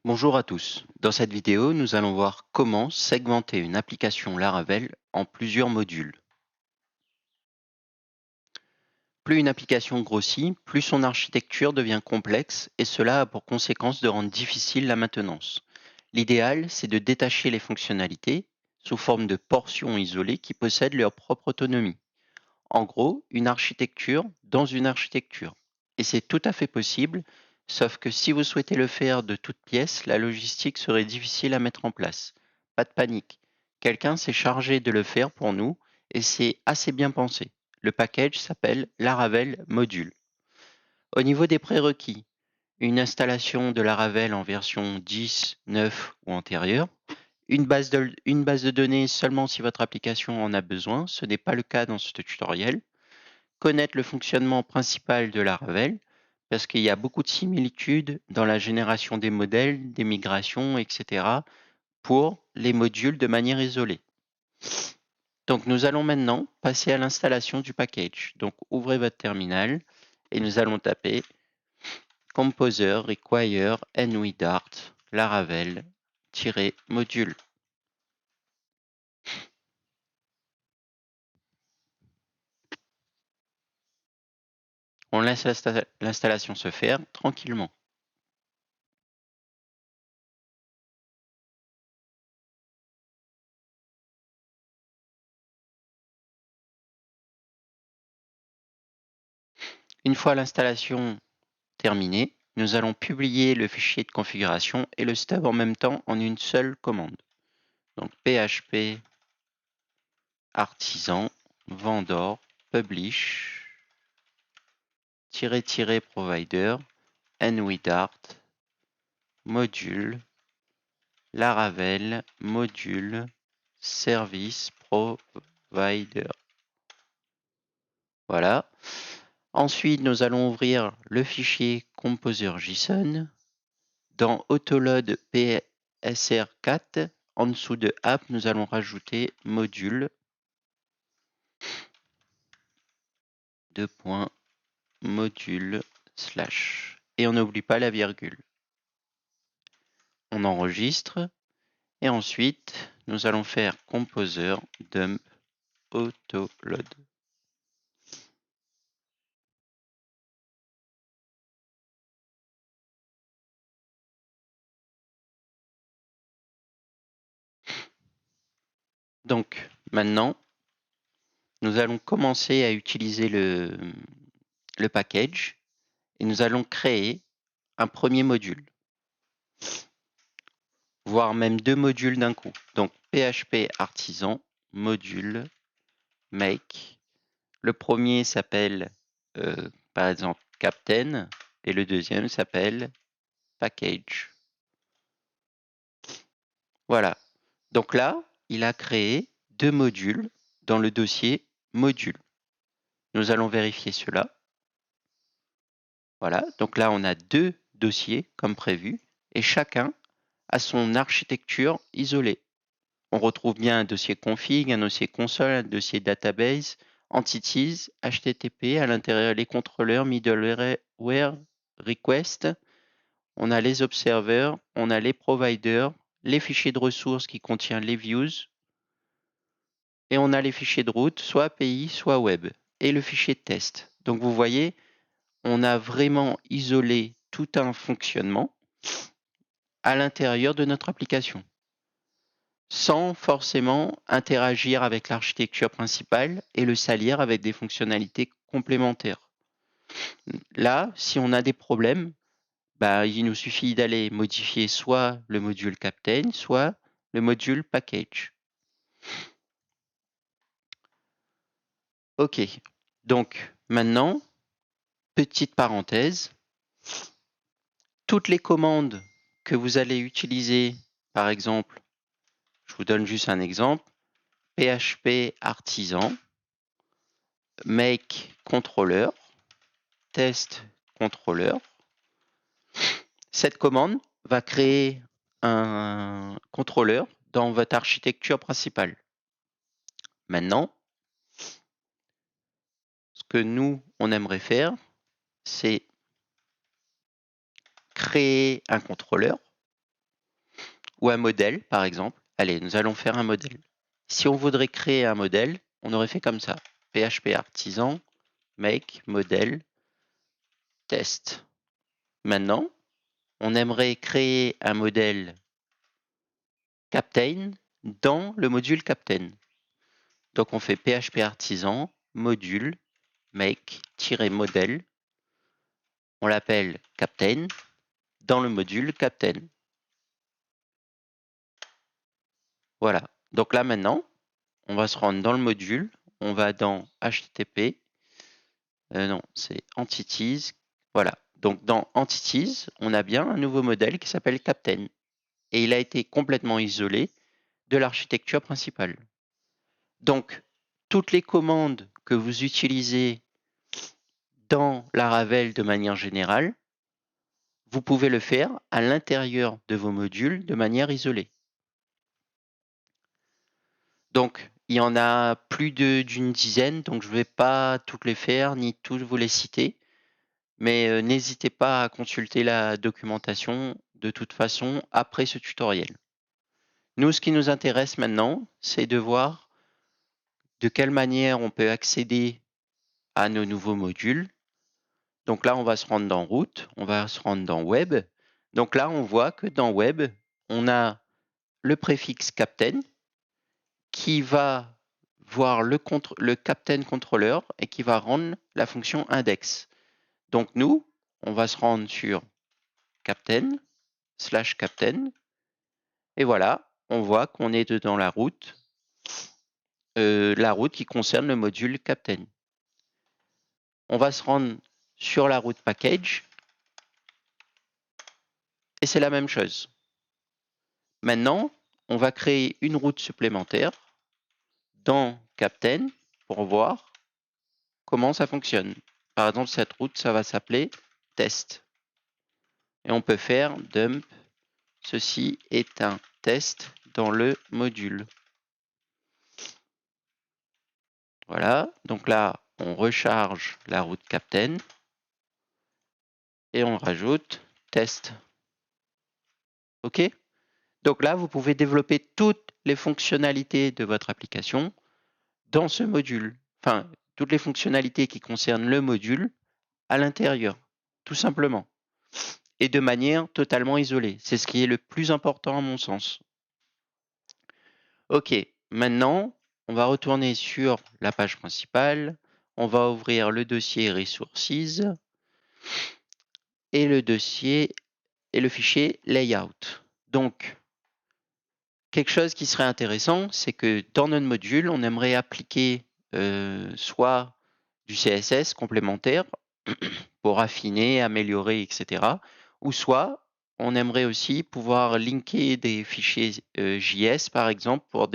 Bonjour à tous. Dans cette vidéo, nous allons voir comment segmenter une application Laravel en plusieurs modules. Plus une application grossit, plus son architecture devient complexe et cela a pour conséquence de rendre difficile la maintenance. L'idéal, c'est de détacher les fonctionnalités sous forme de portions isolées qui possèdent leur propre autonomie. En gros, une architecture dans une architecture. Et c'est tout à fait possible, sauf que si vous souhaitez le faire de toutes pièces, la logistique serait difficile à mettre en place. Pas de panique. Quelqu'un s'est chargé de le faire pour nous et c'est assez bien pensé. Le package s'appelle Laravel Module. Au niveau des prérequis, une installation de Laravel en version 10, 9 ou antérieure, une base de données seulement si votre application en a besoin, ce n'est pas le cas dans ce tutoriel. Connaître le fonctionnement principal de Laravel, parce qu'il y a beaucoup de similitudes dans la génération des modèles, des migrations, etc. pour les modules de manière isolée. Donc nous allons maintenant passer à l'installation du package. Donc ouvrez votre terminal et nous allons taper composer require nwdart laravel-module. On laisse l'installation se faire tranquillement. Une fois l'installation terminée, nous allons publier le fichier de configuration et le stub en même temps en une seule commande. Donc php artisan vendor publish --provider nwdart module laravel module service provider. Voilà. Ensuite, nous allons ouvrir le fichier composer.json. Dans autoload psr4, en dessous de app, nous allons rajouter module module / et on n'oublie pas la virgule. On enregistre et ensuite nous allons faire composer dump autoload. Donc maintenant, nous allons commencer à utiliser le package et nous allons créer un premier module, voire même deux modules d'un coup. Donc php artisan module make. Le premier s'appelle par exemple Captain et le deuxième s'appelle Package. Voilà. Donc là, il a créé deux modules dans le dossier module. Nous allons vérifier cela. Voilà. Donc là, on a deux dossiers comme prévu et chacun a son architecture isolée. On retrouve bien un dossier config, un dossier console, un dossier database, entities, HTTP, à l'intérieur les contrôleurs, middleware, request. On a les observers, on a les providers, les fichiers de ressources qui contiennent les views, et on a les fichiers de route, soit API, soit web, et le fichier de test. Donc vous voyez, on a vraiment isolé tout un fonctionnement à l'intérieur de notre application, sans forcément interagir avec l'architecture principale et le salir avec des fonctionnalités complémentaires. Là, si on a des problèmes, il nous suffit d'aller modifier soit le module Captain, soit le module Package. OK. Donc, maintenant, petite parenthèse, toutes les commandes que vous allez utiliser, par exemple, je vous donne juste un exemple, php artisan, make controller, test controller. Cette commande va créer un contrôleur dans votre architecture principale. Maintenant, ce que nous, on aimerait faire, c'est créer un contrôleur ou un modèle, par exemple. Allez, nous allons faire un modèle. Si on voudrait créer un modèle, on aurait fait comme ça. PHP artisan, make, modèle, test. Maintenant, on aimerait créer un modèle Captain dans le module Captain. Donc on fait PHP artisan, module, make-modèle. On l'appelle Captain dans le module Captain. Voilà. Donc là maintenant, on va se rendre dans le module. On va dans HTTP. Non, c'est Entities. Voilà. Donc dans Entities, on a bien un nouveau modèle qui s'appelle Captain. Et il a été complètement isolé de l'architecture principale. Donc, toutes les commandes que vous utilisez dans Laravel de manière générale, vous pouvez le faire à l'intérieur de vos modules de manière isolée. Donc, il y en a plus d'une dizaine, donc je ne vais pas toutes les faire, ni toutes vous les citer, mais n'hésitez pas à consulter la documentation de toute façon après ce tutoriel. Nous, ce qui nous intéresse maintenant, c'est de voir de quelle manière on peut accéder à nos nouveaux modules. Donc là, on va se rendre dans Route, on va se rendre dans Web. Donc là, on voit que dans Web, on a le préfixe Captain qui va voir le Captain Controller et qui va rendre la fonction index. Donc nous, on va se rendre sur Captain, /Captain, et voilà, on voit qu'on est dans la route qui concerne le module Captain. On va se rendre sur la route package, et c'est la même chose. Maintenant, on va créer une route supplémentaire dans Captain pour voir comment ça fonctionne. Par exemple, cette route, ça va s'appeler test. Et on peut faire dump, ceci est un test dans le module. Voilà, donc là, on recharge la route Captain et on rajoute test. OK? Donc là, vous pouvez développer toutes les fonctionnalités de votre application dans ce module. Enfin, toutes les fonctionnalités qui concernent le module à l'intérieur, tout simplement. Et de manière totalement isolée. C'est ce qui est le plus important à mon sens. OK, maintenant, on va retourner sur la page principale. On va ouvrir le dossier Resources et le dossier et le fichier Layout. Donc, quelque chose qui serait intéressant, c'est que dans notre module, on aimerait appliquer soit du CSS complémentaire pour affiner, améliorer, etc. Ou soit on aimerait aussi pouvoir linker des fichiers JS, par exemple, pour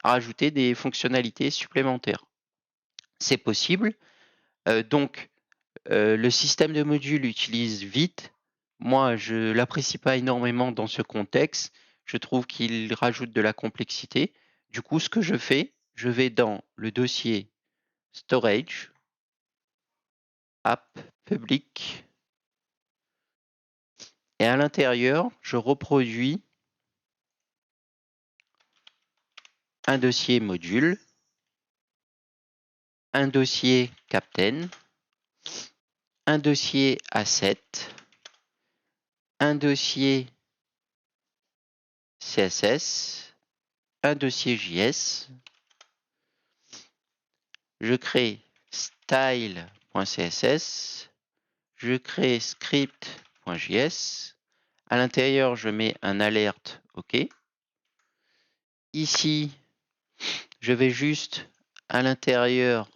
rajouter des fonctionnalités supplémentaires. C'est possible. Donc, le système de modules utilise Vite. Moi, je ne l'apprécie pas énormément dans ce contexte. Je trouve qu'il rajoute de la complexité. Du coup, ce que je fais, je vais dans le dossier Storage, App, Public, et à l'intérieur, je reproduis un dossier module, un dossier Captain, un dossier Asset, un dossier CSS, un dossier JS. Je crée style.css, je crée script.js. À l'intérieur, je mets un alerte OK. Ici, je vais juste à l'intérieur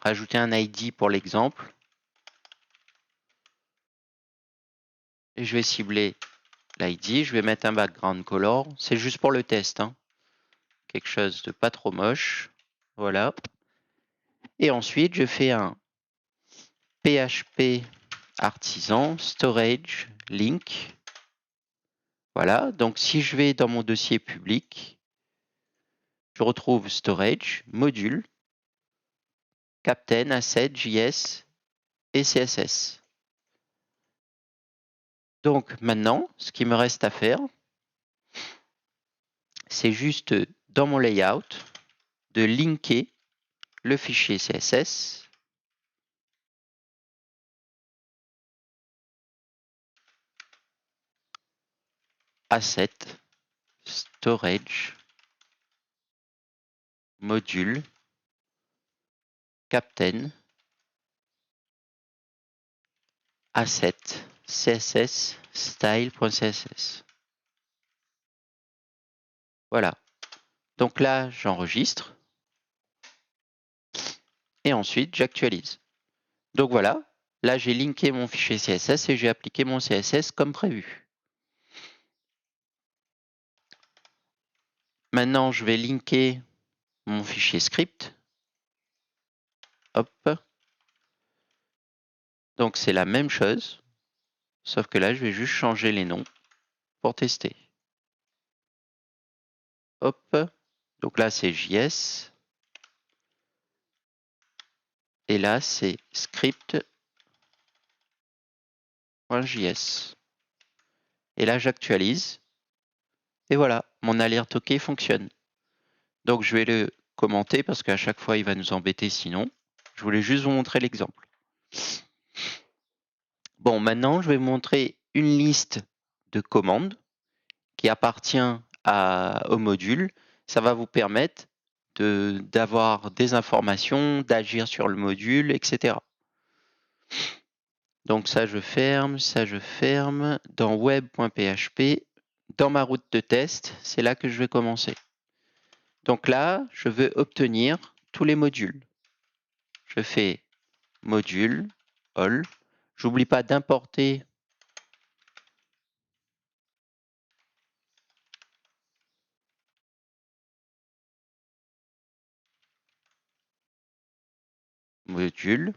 rajouter un ID pour l'exemple. Et je vais cibler l'ID. Je vais mettre un background color. C'est juste pour le test. Hein. Quelque chose de pas trop moche. Voilà. Et ensuite, je fais un PHP artisan storage link. Voilà. Donc, si je vais dans mon dossier public, je retrouve storage, module, Captain, Asset, JS et CSS. Donc maintenant, ce qui me reste à faire, c'est juste dans mon layout de linker le fichier CSS asset storage module captain asset css style.css. Voilà. Donc là, j'enregistre et ensuite j'actualise. Donc voilà, là j'ai linké mon fichier CSS et j'ai appliqué mon CSS comme prévu. Maintenant, je vais linker mon fichier script. Hop. Donc c'est la même chose, sauf que là, je vais juste changer les noms pour tester. Hop. Donc là, c'est JS. Et là, c'est script.js. Et là, j'actualise. Et voilà, mon alert OK fonctionne. Donc je vais le commenter parce qu'à chaque fois, il va nous embêter sinon. Je voulais juste vous montrer l'exemple. Bon, maintenant, je vais vous montrer une liste de commandes qui appartient au module. Ça va vous permettre d'avoir des informations, d'agir sur le module, etc. Donc ça, je ferme, ça, je ferme. Dans web.php, dans ma route de test, c'est là que je vais commencer. Donc là, je veux obtenir tous les modules. Je fais module, all. J'oublie pas d'importer module.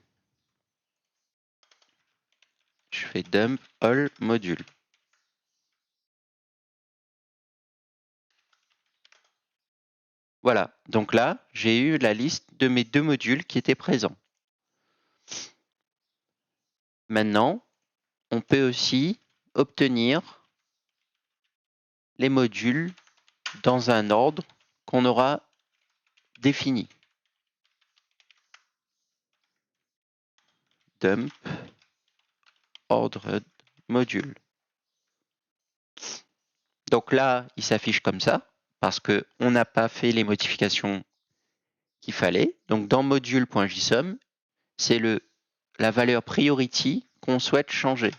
Je fais dump all module. Voilà, donc là, j'ai eu la liste de mes deux modules qui étaient présents. Maintenant, on peut aussi obtenir les modules dans un ordre qu'on aura défini. Dump ordered module. Donc là, il s'affiche comme ça parce qu'on n'a pas fait les modifications qu'il fallait. Donc dans module.json, c'est la valeur priority qu'on souhaite changer.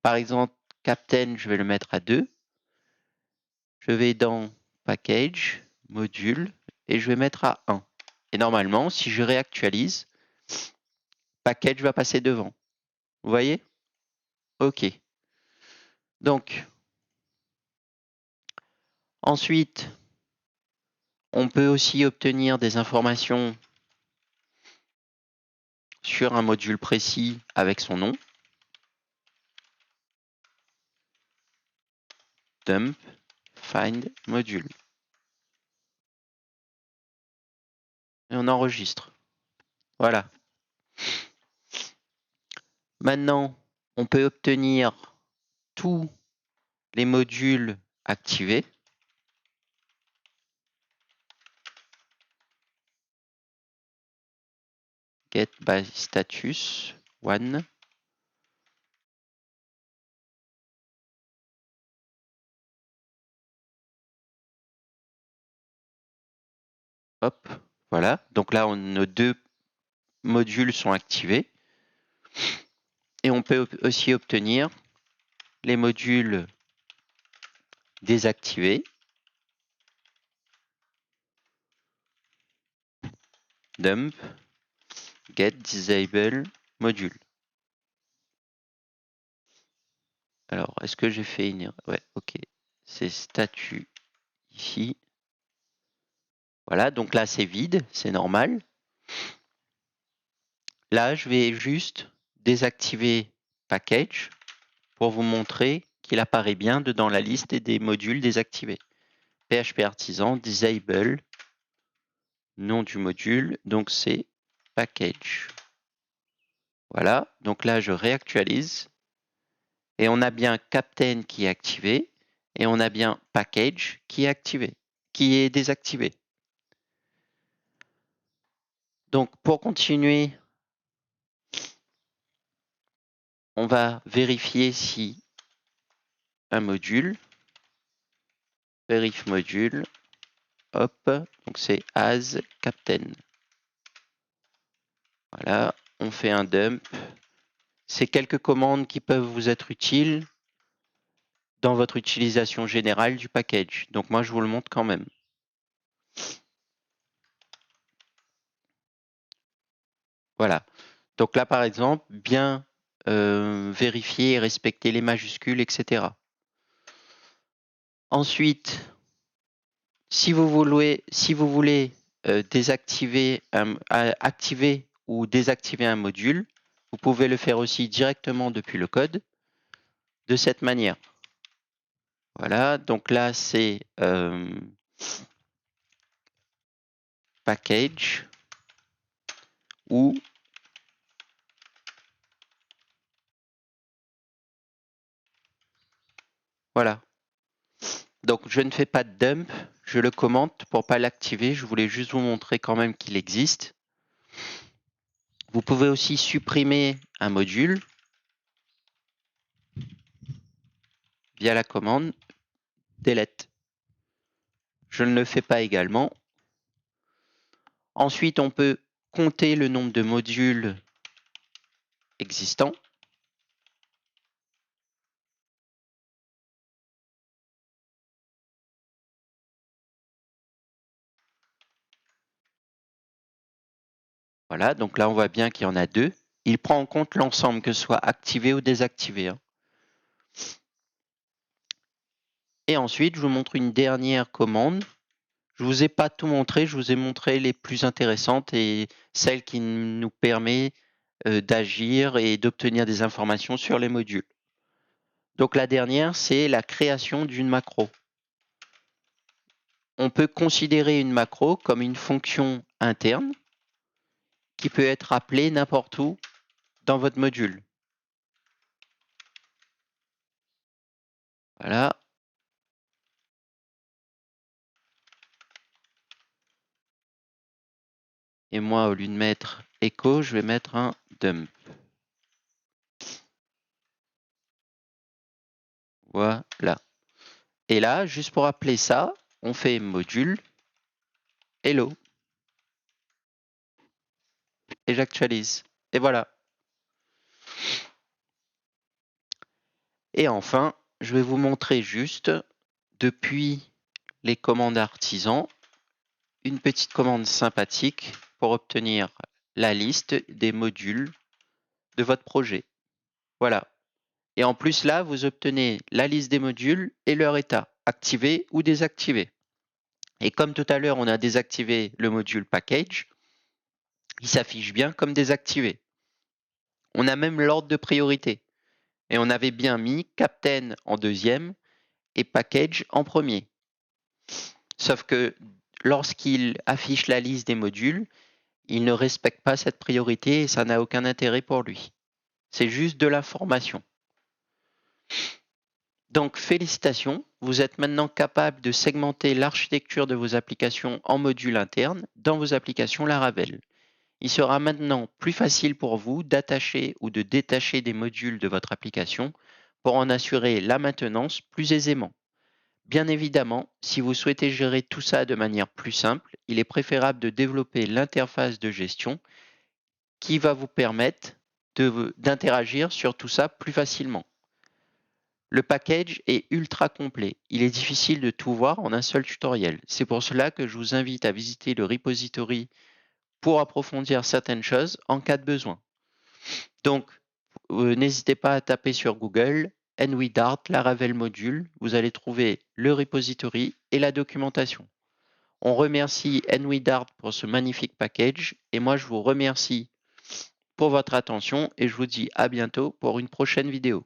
Par exemple, captain, je vais le mettre à 2. Je vais dans package, module, et je vais mettre à 1. Et normalement, si je réactualise, package va passer devant. Vous voyez? OK. Donc, ensuite, on peut aussi obtenir des informations sur un module précis avec son nom. Dump find module. Et on enregistre. Voilà. Maintenant, on peut obtenir tous les modules activés. Get by status 1. Hop, voilà. Donc là, nos deux modules sont activés. Et on peut aussi obtenir les modules désactivés. Dump get disable module. Alors, est-ce que j'ai fait une erreur? Ouais, ok. C'est statut ici. Voilà, donc là, c'est vide, c'est normal. Là, je vais juste désactiver package pour vous montrer qu'il apparaît bien dedans la liste des modules désactivés. PHP Artisan, disable, nom du module, donc c'est package. Voilà, donc là, je réactualise Et on a bien Captain qui est activé et on a bien Package qui est activé, qui est désactivé. Donc pour continuer, on va vérifier si un module, verif module, hop, donc c'est as Captain. Voilà, on fait un dump. C'est quelques commandes qui peuvent vous être utiles dans votre utilisation générale du package. Donc moi, je vous le montre quand même. Voilà. Donc là, par exemple, bien vérifier et respecter les majuscules, etc. Ensuite, si vous voulez activer ou désactiver un module, vous pouvez le faire aussi directement depuis le code de cette manière. Voilà, donc là c'est package ou voilà. Donc je ne fais pas de dump, je le commente pour pas l'activer. Je voulais juste vous montrer quand même qu'il existe. Vous pouvez aussi supprimer un module via la commande delete. Je ne le fais pas également. Ensuite, on peut compter le nombre de modules existants. Voilà, donc là on voit bien qu'il y en a 2. Il prend en compte l'ensemble, que ce soit activé ou désactivé. Et ensuite, je vous montre une dernière commande. Je ne vous ai pas tout montré, je vous ai montré les plus intéressantes et celles qui nous permettent d'agir et d'obtenir des informations sur les modules. Donc la dernière, c'est la création d'une macro. On peut considérer une macro comme une fonction interne qui peut être appelée n'importe où dans votre module. Voilà. Et moi, au lieu de mettre echo, je vais mettre un dump. Voilà. Et là, juste pour appeler ça, on fait module hello. Et j'actualise. Et voilà. Et enfin, je vais vous montrer juste, depuis les commandes artisans, une petite commande sympathique pour obtenir la liste des modules de votre projet. Voilà. Et en plus, là, vous obtenez la liste des modules et leur état, activé ou désactivé. Et comme tout à l'heure, on a désactivé le module package, il s'affiche bien comme désactivé. On a même l'ordre de priorité. Et on avait bien mis Captain en deuxième et Package en premier. Sauf que lorsqu'il affiche la liste des modules, il ne respecte pas cette priorité et ça n'a aucun intérêt pour lui. C'est juste de l'information. Donc félicitations, vous êtes maintenant capable de segmenter l'architecture de vos applications en modules internes dans vos applications Laravel. Il sera maintenant plus facile pour vous d'attacher ou de détacher des modules de votre application pour en assurer la maintenance plus aisément. Bien évidemment, si vous souhaitez gérer tout ça de manière plus simple, il est préférable de développer l'interface de gestion qui va vous permettre d'interagir sur tout ça plus facilement. Le package est ultra complet. Il est difficile de tout voir en un seul tutoriel. C'est pour cela que je vous invite à visiter le repository pour approfondir certaines choses en cas de besoin. Donc, n'hésitez pas à taper sur Google NWDart Laravel Module. Vous allez trouver le repository et la documentation. On remercie NWDart pour ce magnifique package et moi je vous remercie pour votre attention et je vous dis à bientôt pour une prochaine vidéo.